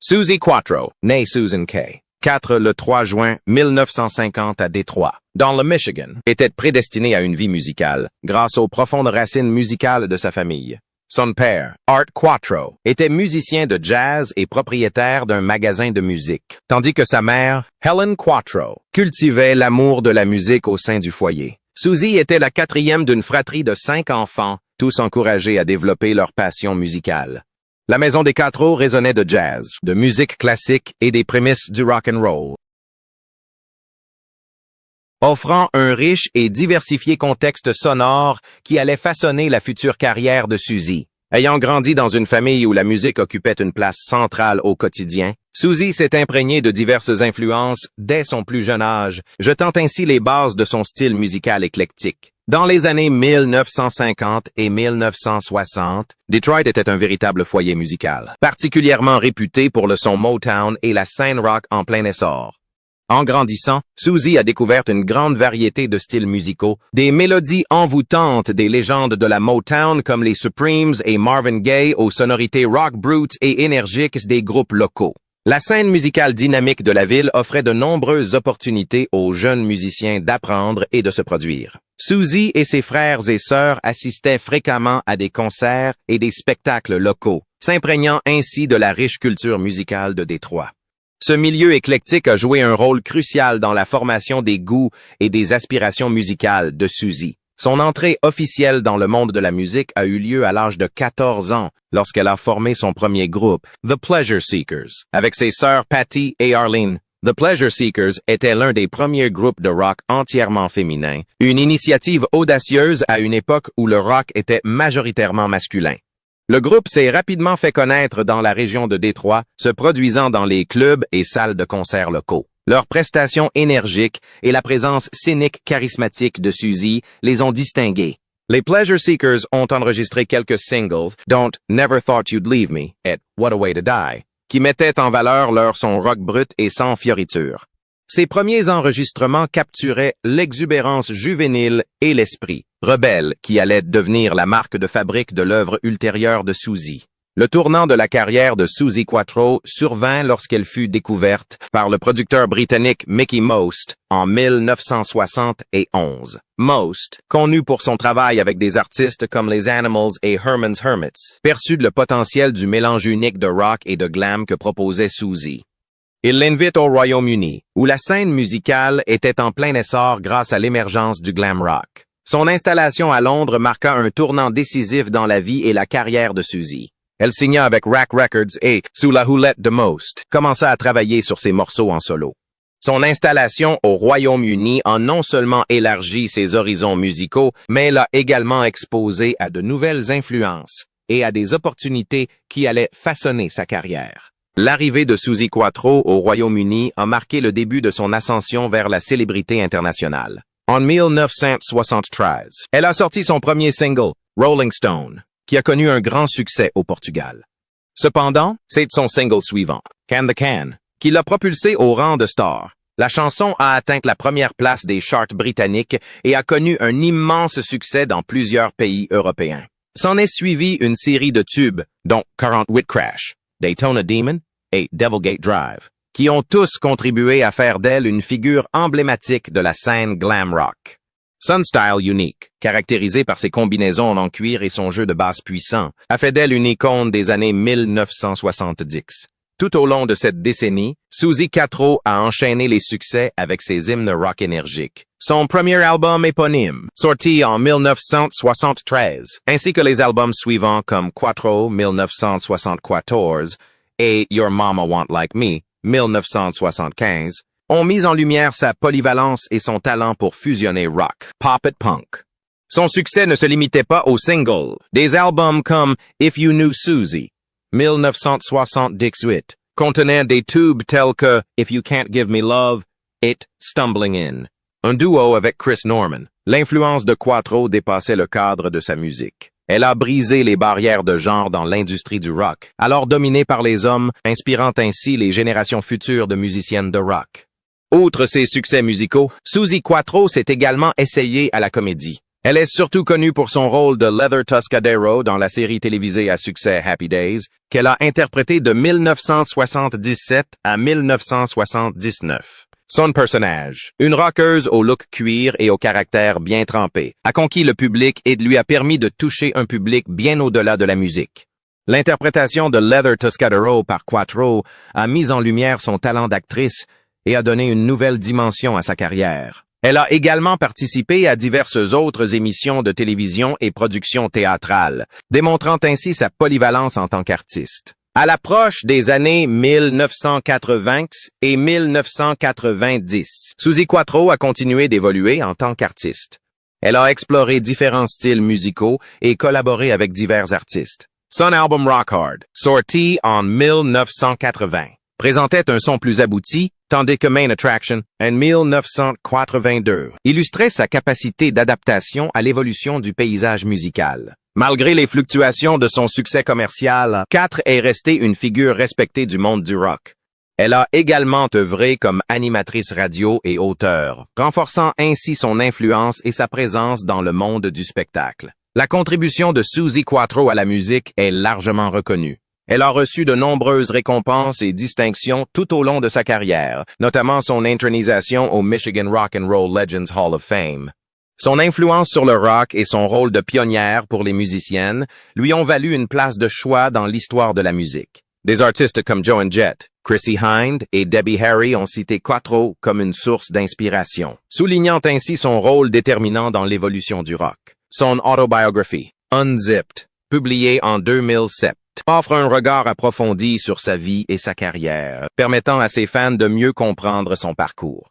Suzi Quatro, née Susan Kay, 4 le 3 juin 1950 à Détroit, dans le Michigan, était prédestinée à une vie musicale, grâce aux profondes racines musicales de sa famille. Son père, Art Quatro, était musicien de jazz et propriétaire d'un magasin de musique, tandis que sa mère, Helen Quatro, cultivait l'amour de la musique au sein du foyer. Suzi était la 4e d'une fratrie de 5 enfants, tous encouragés à développer leur passion musicale. La maison des Quatro résonnait de jazz, de musique classique et des prémices du rock and roll, offrant un riche et diversifié contexte sonore qui allait façonner la future carrière de Suzi. Ayant grandi dans une famille où la musique occupait une place centrale au quotidien, Suzi s'est imprégnée de diverses influences dès son plus jeune âge, jetant ainsi les bases de son style musical éclectique. Dans les années 1950 et 1960, Detroit était un véritable foyer musical, particulièrement réputé pour le son Motown et la scène rock en plein essor. En grandissant, Suzi a découvert une grande variété de styles musicaux, des mélodies envoûtantes des légendes de la Motown comme les Supremes et Marvin Gaye aux sonorités rock brutes et énergiques des groupes locaux. La scène musicale dynamique de la ville offrait de nombreuses opportunités aux jeunes musiciens d'apprendre et de se produire. Suzi et ses frères et sœurs assistaient fréquemment à des concerts et des spectacles locaux, s'imprégnant ainsi de la riche culture musicale de Détroit. Ce milieu éclectique a joué un rôle crucial dans la formation des goûts et des aspirations musicales de Suzi. Son entrée officielle dans le monde de la musique a eu lieu à l'âge de 14 ans, lorsqu'elle a formé son premier groupe, The Pleasure Seekers, avec ses sœurs Patty et Arlene. The Pleasure Seekers était l'un des premiers groupes de rock entièrement féminins, une initiative audacieuse à une époque où le rock était majoritairement masculin. Le groupe s'est rapidement fait connaître dans la région de Détroit, se produisant dans les clubs et salles de concert locaux. Leurs prestations énergiques et la présence scénique charismatique de Suzi les ont distingués. Les Pleasure Seekers ont enregistré quelques singles, dont Never Thought You'd Leave Me et What a Way to Die, qui mettaient en valeur leur son rock brut et sans fioriture. Ces premiers enregistrements capturaient l'exubérance juvénile et l'esprit rebelle qui allait devenir la marque de fabrique de l'œuvre ultérieure de Suzi. Le tournant de la carrière de Suzi Quatro survint lorsqu'elle fut découverte par le producteur britannique Mickie Most en 1971. Most, connu pour son travail avec des artistes comme les Animals et Herman's Hermits, perçut le potentiel du mélange unique de rock et de glam que proposait Suzi. Il l'invite au Royaume-Uni, où la scène musicale était en plein essor grâce à l'émergence du glam rock. Son installation à Londres marqua un tournant décisif dans la vie et la carrière de Suzi. Elle signa avec Rack Records et, sous la houlette de Most, commença à travailler sur ses morceaux en solo. Son installation au Royaume-Uni a non seulement élargi ses horizons musicaux, mais l'a également exposé à de nouvelles influences et à des opportunités qui allaient façonner sa carrière. L'arrivée de Suzi Quatro au Royaume-Uni a marqué le début de son ascension vers la célébrité internationale. En 1973, elle a sorti son premier single, Rolling Stone, qui a connu un grand succès au Portugal. Cependant, c'est son single suivant, Can the Can, qui l'a propulsé au rang de star. La chanson a atteint la première place des charts britanniques et a connu un immense succès dans plusieurs pays européens. S'en est suivi une série de tubes, dont Current With Crash, Daytona Demon et Devilgate Drive, qui ont tous contribué à faire d'elle une figure emblématique de la scène glam rock. Son style unique, caractérisé par ses combinaisons en cuir et son jeu de basse puissant, a fait d'elle une icône des années 1970. Tout au long de cette décennie, Suzi Quatro a enchaîné les succès avec ses hymnes rock énergiques. Son premier album éponyme, sorti en 1973, ainsi que les albums suivants comme Quatro 1974 et Your Mama Won't Like Me 1975, ont mis en lumière sa polyvalence et son talent pour fusionner rock, pop et punk. Son succès ne se limitait pas aux singles. Des albums comme If You Knew Suzi, 1978, contenaient des tubes tels que If You Can't Give Me Love et Stumbling In. Un duo avec Chris Norman. L'influence de Quatro dépassait le cadre de sa musique. Elle a brisé les barrières de genre dans l'industrie du rock, alors dominée par les hommes, inspirant ainsi les générations futures de musiciennes de rock. Outre ses succès musicaux, Suzi Quatro s'est également essayée à la comédie. Elle est surtout connue pour son rôle de Leather Tuscadero dans la série télévisée à succès Happy Days, qu'elle a interprétée de 1977 à 1979. Son personnage, une rockeuse au look cuir et au caractère bien trempé, a conquis le public et lui a permis de toucher un public bien au-delà de la musique. L'interprétation de Leather Tuscadero par Quattro a mis en lumière son talent d'actrice et a donné une nouvelle dimension à sa carrière. Elle a également participé à diverses autres émissions de télévision et productions théâtrales, démontrant ainsi sa polyvalence en tant qu'artiste. À l'approche des années 1980 et 1990, Suzi Quatro a continué d'évoluer en tant qu'artiste. Elle a exploré différents styles musicaux et collaboré avec divers artistes. Son album Rock Hard, sorti en 1980, présentait un son plus abouti, tandis que Main Attraction, en 1982, illustrait sa capacité d'adaptation à l'évolution du paysage musical. Malgré les fluctuations de son succès commercial, 4 est restée une figure respectée du monde du rock. Elle a également œuvré comme animatrice radio et auteure, renforçant ainsi son influence et sa présence dans le monde du spectacle. La contribution de Suzi Quatro à la musique est largement reconnue. Elle a reçu de nombreuses récompenses et distinctions tout au long de sa carrière, notamment son intronisation au Michigan Rock and Roll Legends Hall of Fame. Son influence sur le rock et son rôle de pionnière pour les musiciennes lui ont valu une place de choix dans l'histoire de la musique. Des artistes comme Joan Jett, Chrissie Hynde et Debbie Harry ont cité Quatro comme une source d'inspiration, soulignant ainsi son rôle déterminant dans l'évolution du rock. Son autobiographie, Unzipped, publiée en 2007, offre un regard approfondi sur sa vie et sa carrière, permettant à ses fans de mieux comprendre son parcours.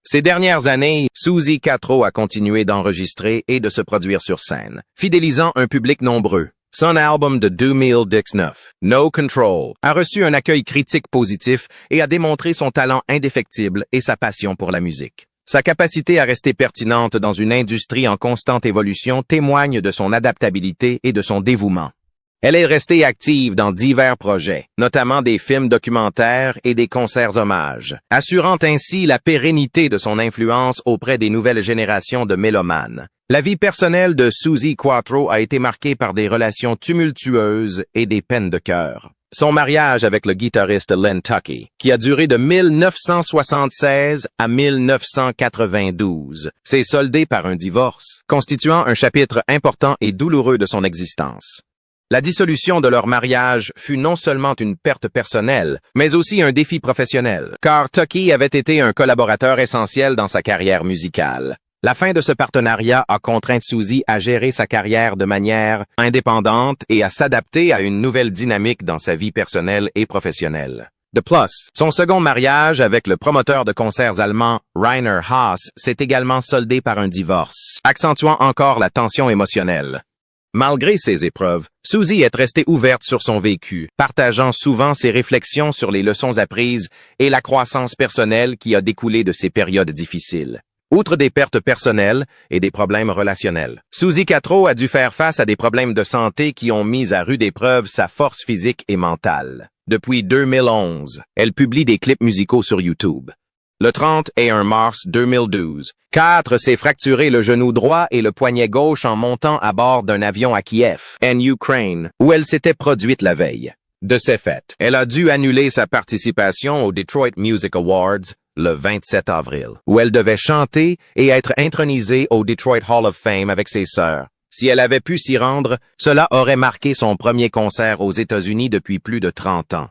Ces dernières années, Suzi Quatro a continué d'enregistrer et de se produire sur scène, fidélisant un public nombreux. Son album de 2019, No Control, a reçu un accueil critique positif et a démontré son talent indéfectible et sa passion pour la musique. Sa capacité à rester pertinente dans une industrie en constante évolution témoigne de son adaptabilité et de son dévouement. Elle est restée active dans divers projets, notamment des films documentaires et des concerts hommages, assurant ainsi la pérennité de son influence auprès des nouvelles générations de mélomanes. La vie personnelle de Suzi Quatro a été marquée par des relations tumultueuses et des peines de cœur. Son mariage avec le guitariste Len Tucky, qui a duré de 1976 à 1992, s'est soldé par un divorce, constituant un chapitre important et douloureux de son existence. La dissolution de leur mariage fut non seulement une perte personnelle, mais aussi un défi professionnel, car Tucky avait été un collaborateur essentiel dans sa carrière musicale. La fin de ce partenariat a contraint Suzi à gérer sa carrière de manière indépendante et à s'adapter à une nouvelle dynamique dans sa vie personnelle et professionnelle. De plus, son second mariage avec le promoteur de concerts allemand Rainer Haas s'est également soldé par un divorce, accentuant encore la tension émotionnelle. Malgré ces épreuves, Suzi est restée ouverte sur son vécu, partageant souvent ses réflexions sur les leçons apprises et la croissance personnelle qui a découlé de ces périodes difficiles. Outre des pertes personnelles et des problèmes relationnels, Suzi Quatro a dû faire face à des problèmes de santé qui ont mis à rude épreuve sa force physique et mentale. Depuis 2011, elle publie des clips musicaux sur YouTube. Le 31 mars 2012, 4 s'est fracturé le genou droit et le poignet gauche en montant à bord d'un avion à Kiev, en Ukraine, où elle s'était produite la veille. De ces faits, elle a dû annuler sa participation aux Detroit Music Awards le 27 avril, où elle devait chanter et être intronisée au Detroit Hall of Fame avec ses sœurs. Si elle avait pu s'y rendre, cela aurait marqué son premier concert aux États-Unis depuis plus de 30 ans.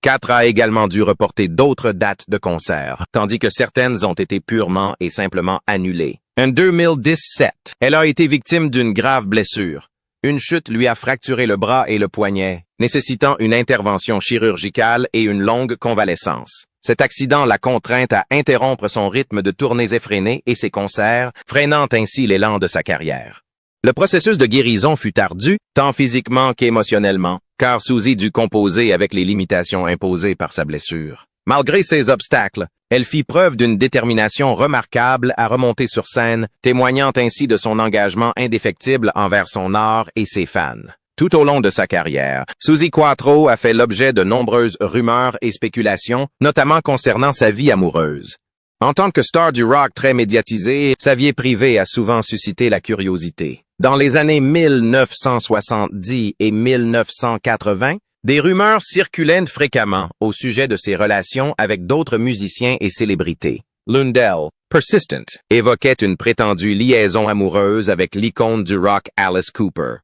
4 a également dû reporter d'autres dates de concerts, tandis que certaines ont été purement et simplement annulées. En 2017, elle a été victime d'une grave blessure. Une chute lui a fracturé le bras et le poignet, nécessitant une intervention chirurgicale et une longue convalescence. Cet accident l'a contrainte à interrompre son rythme de tournées effrénées et ses concerts, freinant ainsi l'élan de sa carrière. Le processus de guérison fut ardu, tant physiquement qu'émotionnellement, car Suzi dut composer avec les limitations imposées par sa blessure. Malgré ces obstacles, elle fit preuve d'une détermination remarquable à remonter sur scène, témoignant ainsi de son engagement indéfectible envers son art et ses fans. Tout au long de sa carrière, Suzi Quatro a fait l'objet de nombreuses rumeurs et spéculations, notamment concernant sa vie amoureuse. En tant que star du rock très médiatisée, sa vie privée a souvent suscité la curiosité. Dans les années 1970 et 1980, des rumeurs circulaient fréquemment au sujet de ses relations avec d'autres musiciens et célébrités. Lundell, Persistent, évoquait une prétendue liaison amoureuse avec l'icône du rock Alice Cooper.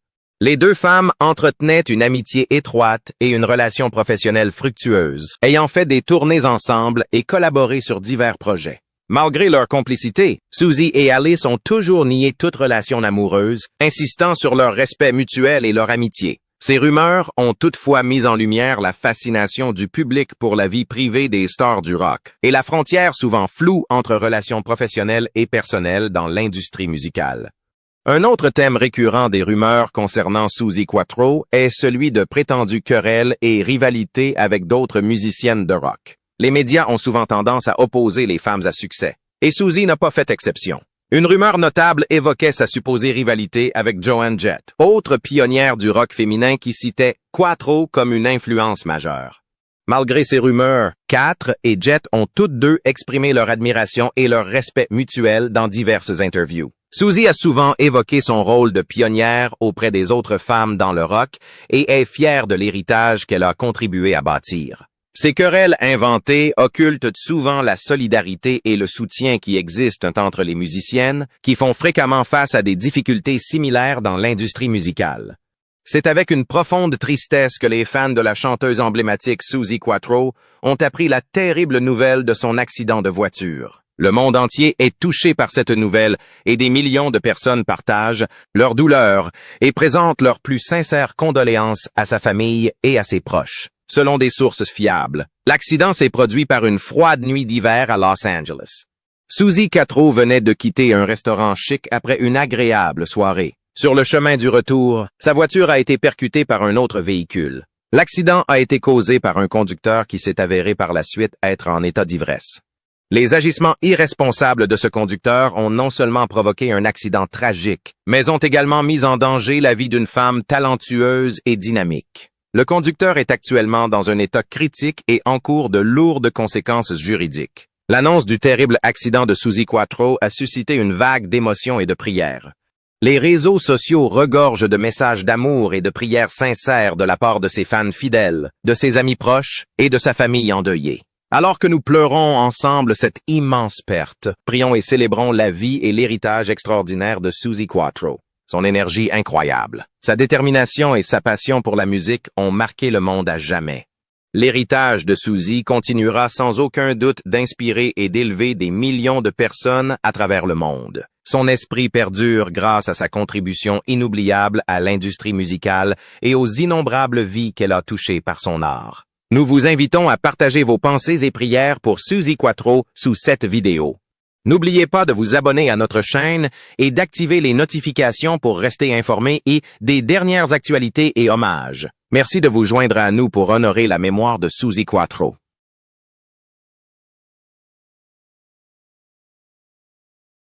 Les deux femmes entretenaient une amitié étroite et une relation professionnelle fructueuse, ayant fait des tournées ensemble et collaboré sur divers projets. Malgré leur complicité, Suzy et Alice ont toujours nié toute relation amoureuse, insistant sur leur respect mutuel et leur amitié. Ces rumeurs ont toutefois mis en lumière la fascination du public pour la vie privée des stars du rock et la frontière souvent floue entre relations professionnelles et personnelles dans l'industrie musicale. Un autre thème récurrent des rumeurs concernant Suzi Quatro est celui de prétendues querelles et rivalités avec d'autres musiciennes de rock. Les médias ont souvent tendance à opposer les femmes à succès, et Suzy n'a pas fait exception. Une rumeur notable évoquait sa supposée rivalité avec Joan Jett, autre pionnière du rock féminin qui citait Quatro comme une influence majeure. Malgré ces rumeurs, Quatre et Jett ont toutes deux exprimé leur admiration et leur respect mutuel dans diverses interviews. Suzy a souvent évoqué son rôle de pionnière auprès des autres femmes dans le rock et est fière de l'héritage qu'elle a contribué à bâtir. Ces querelles inventées occultent souvent la solidarité et le soutien qui existent entre les musiciennes, qui font fréquemment face à des difficultés similaires dans l'industrie musicale. C'est avec une profonde tristesse que les fans de la chanteuse emblématique Suzi Quatro ont appris la terrible nouvelle de son accident de voiture. Le monde entier est touché par cette nouvelle et des millions de personnes partagent leur douleur et présentent leurs plus sincères condoléances à sa famille et à ses proches. Selon des sources fiables, l'accident s'est produit par une froide nuit d'hiver à Los Angeles. Suzi Quatro venait de quitter un restaurant chic après une agréable soirée. Sur le chemin du retour, sa voiture a été percutée par un autre véhicule. L'accident a été causé par un conducteur qui s'est avéré par la suite être en état d'ivresse. Les agissements irresponsables de ce conducteur ont non seulement provoqué un accident tragique, mais ont également mis en danger la vie d'une femme talentueuse et dynamique. Le conducteur est actuellement dans un état critique et encourt de lourdes conséquences juridiques. L'annonce du terrible accident de Suzi Quatro a suscité une vague d'émotions et de prières. Les réseaux sociaux regorgent de messages d'amour et de prières sincères de la part de ses fans fidèles, de ses amis proches et de sa famille endeuillée. Alors que nous pleurons ensemble cette immense perte, prions et célébrons la vie et l'héritage extraordinaire de Suzi Quatro. Son énergie incroyable, sa détermination et sa passion pour la musique ont marqué le monde à jamais. L'héritage de Suzi continuera sans aucun doute d'inspirer et d'élever des millions de personnes à travers le monde. Son esprit perdure grâce à sa contribution inoubliable à l'industrie musicale et aux innombrables vies qu'elle a touchées par son art. Nous vous invitons à partager vos pensées et prières pour Suzi Quatro sous cette vidéo. N'oubliez pas de vous abonner à notre chaîne et d'activer les notifications pour rester informé et des dernières actualités et hommages. Merci de vous joindre à nous pour honorer la mémoire de Suzi Quatro.